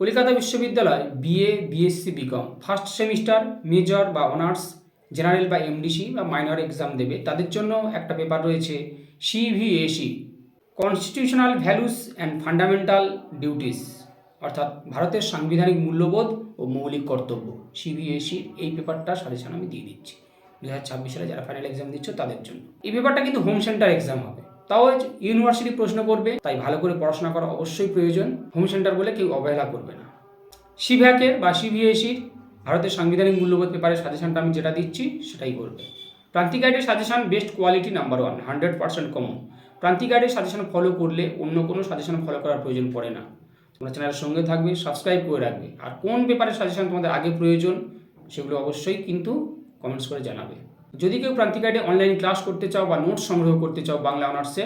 কলকাতা বিশ্ববিদ্যালয় BA, BSc, BCom first semester major বা honours, general বা এমডিসি বা মাইনর এক্সাম দেবে, তাদের জন্য একটা পেপার রয়েছে CVAC, constitutional values and fundamental duties, অর্থাৎ ভারতের সাংবিধানিক মূল্যবোধ ও মৌলিক কর্তব্য। সিভিএসির এই পেপারটা সাজেশন আমি দিয়ে দিচ্ছি 2026 সালে যারা ফাইনাল এক্সাম দিচ্ছ তাদের জন্য। এই পেপারটা কিন্তু হোম সেন্টার এক্সাম হবে, তাও ইউনিভার্সিটি প্রশ্ন করবে, তাই ভালো করে পড়াশোনা করা অবশ্যই প্রয়োজন। হোম সেন্টার বলে কেউ অবহেলা করবে না। সিভ্যাকের বা সিভিএসির ভারতের সাংবিধানিক মূল্যবোধ পেপারের সাজেশনটা আমি যেটা দিচ্ছি সেটাই করবে। প্রান্তিক গাইডের suggestion best quality number 1, 100% common. প্রান্তিক গাইডের সাজেশন ফলো করলে অন্য কোনো সাজেশন ফলো করার প্রয়োজন পড়ে না। তোমরা চ্যানেলের সঙ্গে থাকবে, সাবস্ক্রাইব করে রাখবে, আর কোন পেপারের সাজেশন তোমাদের আগে প্রয়োজন সেগুলো অবশ্যই কিন্তু কমেন্টস করে জানাবে। যদি কেউ প্রান্তিক গাইডে অনলাইন ক্লাস করতে চাও বা নোটস সংগ্রহ করতে চাও বাংলা অনার্সে,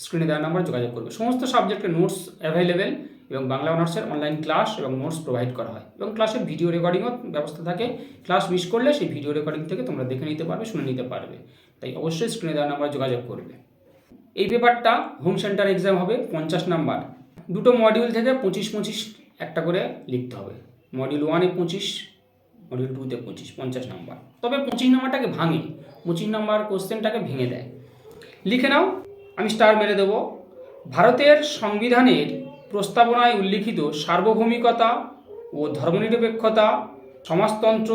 স্ক্রিনে দেওয়া নাম্বার যোগাযোগ করবে। সমস্ত সাবজেক্টের নোটস অ্যাভেলেবেল এবং বাংলা অনার্সের অনলাইন ক্লাস এবং নোটস প্রোভাইড করা হয় এবং ক্লাসের ভিডিও রেকর্ডিংও ব্যবস্থা থাকে। ক্লাস মিস করলে সেই ভিডিও রেকর্ডিং থেকে তোমরা দেখে নিতে পারবে, শুনে নিতে পারবে। তাই অবশ্যই স্ক্রিনে দেওয়া নাম্বার যোগাযোগ করবে। এই পেপারটা হোম সেন্টার এক্সাম হবে 50 নাম্বার। দুটো মডিউল থেকে 25 একটা করে লিখতে হবে। মডিউল 1-এ 25, মডিউল 2-তে 25, 50 নাম্বার। তবে 25 নাম্বারটাকে ভাঙে, 25 নাম্বার কোশ্চেনটাকে ভেঙে দেয়। লিখে নাও, আমি স্টার মেরে দেবো। ভারতের সংবিধানের প্রস্তাবনায় উল্লিখিত সার্বভৌমিকতা ও ধর্মনিরপেক্ষতা, সমাজতন্ত্র,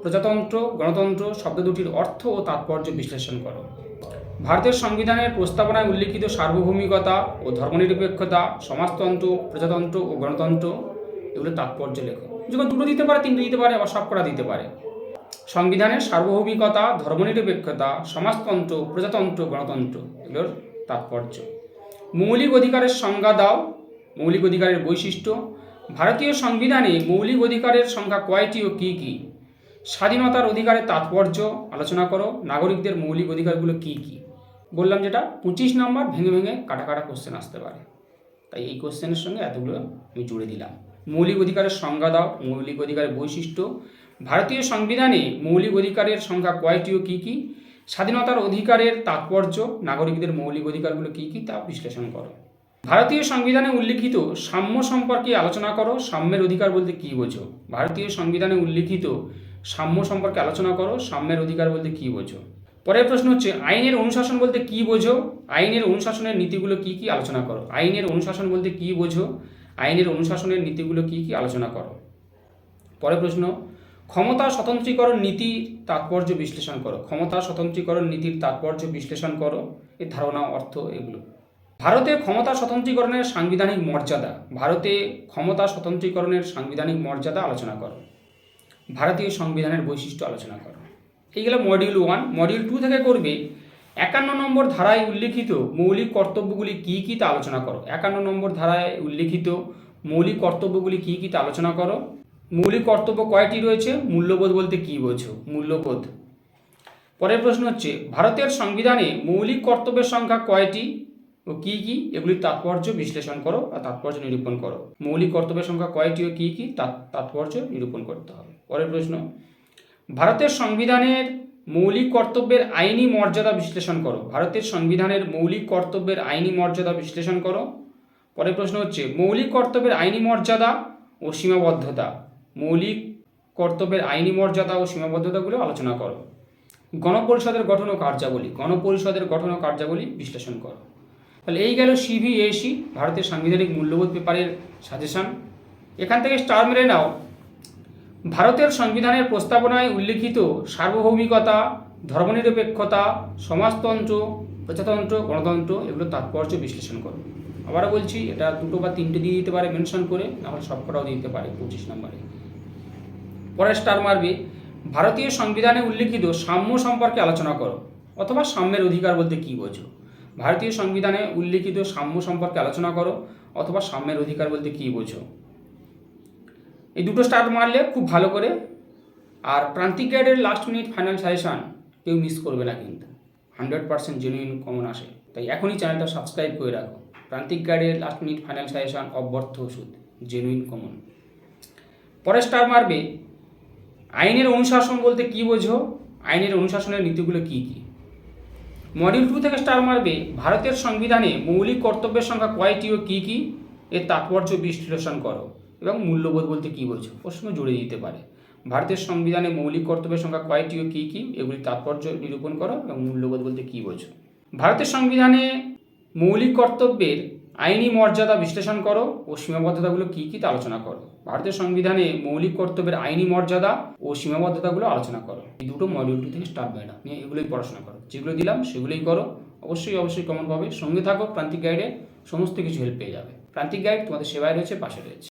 প্রজাতন্ত্র, গণতন্ত্র শব্দ দুটির অর্থ ও তাৎপর্য বিশ্লেষণ করো। ভারতের সংবিধানের প্রস্তাবনায় উল্লিখিত সার্বভৌমিকতা ও ধর্মনিরপেক্ষতা, সমাজতন্ত্র, প্রজাতন্ত্র ও গণতন্ত্র এগুলো তাৎপর্য লেখো। যখন দুটো দিতে পারে, তিনটে দিতে পারে, আবার সব কটা দিতে পারে। সংবিধানের সার্বভৌমিকতা, ধর্মনিরপেক্ষতা, সমাজতন্ত্র, প্রজাতন্ত্র, গণতন্ত্র এগুলোর তাৎপর্য। মৌলিক অধিকারের সংজ্ঞা দাও। মৌলিক অধিকারের বৈশিষ্ট্য। ভারতীয় সংবিধানে মৌলিক অধিকারের সংখ্যা কয়টি ও কী কী? স্বাধীনতার অধিকারের তাৎপর্য আলোচনা করো। নাগরিকদের মৌলিক অধিকারগুলো কী কী? বললাম যেটা 25 নাম্বার ভেঙে ভেঙে কাটা কাটা কোশ্চেন আসতে পারে, তাই এই কোশ্চেনের সঙ্গে এতগুলো আমি জুড়ে দিলাম। মৌলিক অধিকারের সংজ্ঞা দাও। মৌলিক অধিকারের বৈশিষ্ট্য। ভারতীয় সংবিধানে মৌলিক অধিকারের সংখ্যা কয়টি ও কী কী? স্বাধীনতার অধিকারের তাৎপর্য, নাগরিকদের মৌলিক অধিকারগুলো কী কী তা বিশ্লেষণ করো। ভারতীয় সংবিধানে উল্লিখিত সাম্য সম্পর্কে আলোচনা করো। সাম্যের অধিকার বলতে কী বোঝো? ভারতীয় সংবিধানে উল্লিখিত সাম্য সম্পর্কে আলোচনা করো। সাম্যের অধিকার বলতে কী বোঝো? পরের প্রশ্ন হচ্ছে আইনের অনুশাসন বলতে কী বোঝো? আইনের অনুশাসনের নীতিগুলো কী কী আলোচনা করো। আইনের অনুশাসন বলতে কী বোঝো? আইনের অনুশাসনের নীতিগুলো কী কী আলোচনা করো। পরের প্রশ্ন ক্ষমতা স্বতন্ত্রীকরণ নীতির তাৎপর্য বিশ্লেষণ করো। ক্ষমতা স্বতন্ত্রীকরণ নীতির তাৎপর্য বিশ্লেষণ করো, এর ধারণা, অর্থ এগুলো। ভারতে ক্ষমতা স্বতন্ত্রীকরণের সাংবিধানিক মর্যাদা। ভারতে ক্ষমতা স্বতন্ত্রীকরণের সাংবিধানিক মর্যাদা আলোচনা করো। ভারতীয় সংবিধানের বৈশিষ্ট্য আলোচনা করো। এইগুলো মডিউল 1। মডিউল 2 থেকে করবে 51 নম্বর ধারায় উল্লিখিত মৌলিক কর্তব্যগুলি কী কী তা আলোচনা করো। 51 নম্বর ধারায় উল্লিখিত মৌলিক কর্তব্যগুলি কী কী তা আলোচনা করো। মৌলিক কর্তব্য কয়টি রয়েছে? মূল্যবোধ বলতে কী বোঝো? মূল্যবোধ। পরের প্রশ্ন হচ্ছে ভারতের সংবিধানে মৌলিক কর্তব্যের সংখ্যা কয়টি ও কী কী? এগুলির তাৎপর্য বিশ্লেষণ করো বা তাৎপর্য নিরূপণ করো। মৌলিক কর্তব্যের সংখ্যা কয়টি ও কী কী তাৎপর্য নিরূপণ করতে হবে। পরের প্রশ্ন ভারতের সংবিধানের মৌলিক কর্তব্যের আইনি মর্যাদা বিশ্লেষণ করো। ভারতের সংবিধানের মৌলিক কর্তব্যের আইনি মর্যাদা বিশ্লেষণ করো। পরের প্রশ্ন হচ্ছে মৌলিক কর্তব্যের আইনি মর্যাদা ও সীমাবদ্ধতা। মৌলিক কর্তব্যের আইনি মর্যাদা ও সীমাবদ্ধতাগুলো আলোচনা করো। গণপরিষদের গঠন ও কার্যাবলী। গণপরিষদের গঠন ও কার্যাবলী বিশ্লেষণ করো। তাহলে এই গেল সিভিএসি ভারতের সাংবিধানিক মূল্যবোধ পেপারের সাজেশন। এখান থেকে স্টার মেরে নাও। ভারতের সংবিধানের প্রস্তাবনায় উল্লিখিত সার্বভৌমিকতা, ধর্মনিরপেক্ষতা, সমাজতন্ত্র, প্রজাতন্ত্র, গণতন্ত্র এগুলো তাৎপর্য বিশ্লেষণ করো। আবারও বলছি, এটা 2 বা 3টে দিয়ে দিতে পারে মেনশন করে, নাহলে সবকটাও দিতে পারে 25 নম্বরে। পরে স্টার মারবে ভারতীয় সংবিধানে উল্লিখিত সাম্য সম্পর্কে আলোচনা করো, অথবা সাম্যের অধিকার বলতে কী বোঝো। ভারতীয় সংবিধানে উল্লিখিত সাম্য সম্পর্কে আলোচনা করো, অথবা সাম্যের অধিকার বলতে কী বোঝো। এই 2টো স্টার মারলে খুব ভালো করে। আর প্রান্তিক গাইডের লাস্ট মিনিট ফাইনাল সাজেশন কেউ মিস করবে না, কিন্তু 100% জেনুইন কমন আসে। তাই এখনই চ্যানেলটা সাবস্ক্রাইব করে রাখো। প্রান্তিক গাইডের লাস্ট মিনিট ফাইনাল সাজেশন অব্যর্থ ওষুধ, জেনুইন কমন। পরে স্টার মারবে আইনের অনুশাসন বলতে কী বোঝো। আইনের অনুশাসনের নীতিগুলো কী কী। মডিউল 2 থেকে স্টার মারবে ভারতের সংবিধানে মৌলিক কর্তব্যের সংখ্যা কয়টি ও কী কী, এর তাৎপর্য বিশ্লেষণ করো। এবং মূল্যবোধ বলতে কী বোঝো, প্রশ্ন জুড়ে দিতে পারে। ভারতের সংবিধানে মৌলিক কর্তব্যের সংখ্যা কয়টি ও কী কী, এগুলির তাৎপর্য নিরূপণ করো এবং মূল্যবোধ বলতে কী বোঝো। ভারতের সংবিধানে মৌলিক কর্তব্যের আইনি মর্যাদা বিশ্লেষণ করো ও সীমাবদ্ধতাগুলো কী কী তা আলোচনা করো। ভারতের সংবিধানে মৌলিক কর্তব্যের আইনি মর্যাদা ও সীমাবদ্ধতাগুলো আলোচনা করো। এই দুটো মডিউল 2 থেকে স্টার গাইড নিয়ে এগুলোই পড়াশোনা করো, যেগুলো দিলাম সেগুলোই করো। অবশ্যই কমন পাবে। সঙ্গে থাকো, প্রান্তিক গাইডে সমস্ত কিছু হেল্প পেয়ে যাবে। প্রান্তিক গাইড তোমাদের সেবায় রয়েছে, পাশে রয়েছে।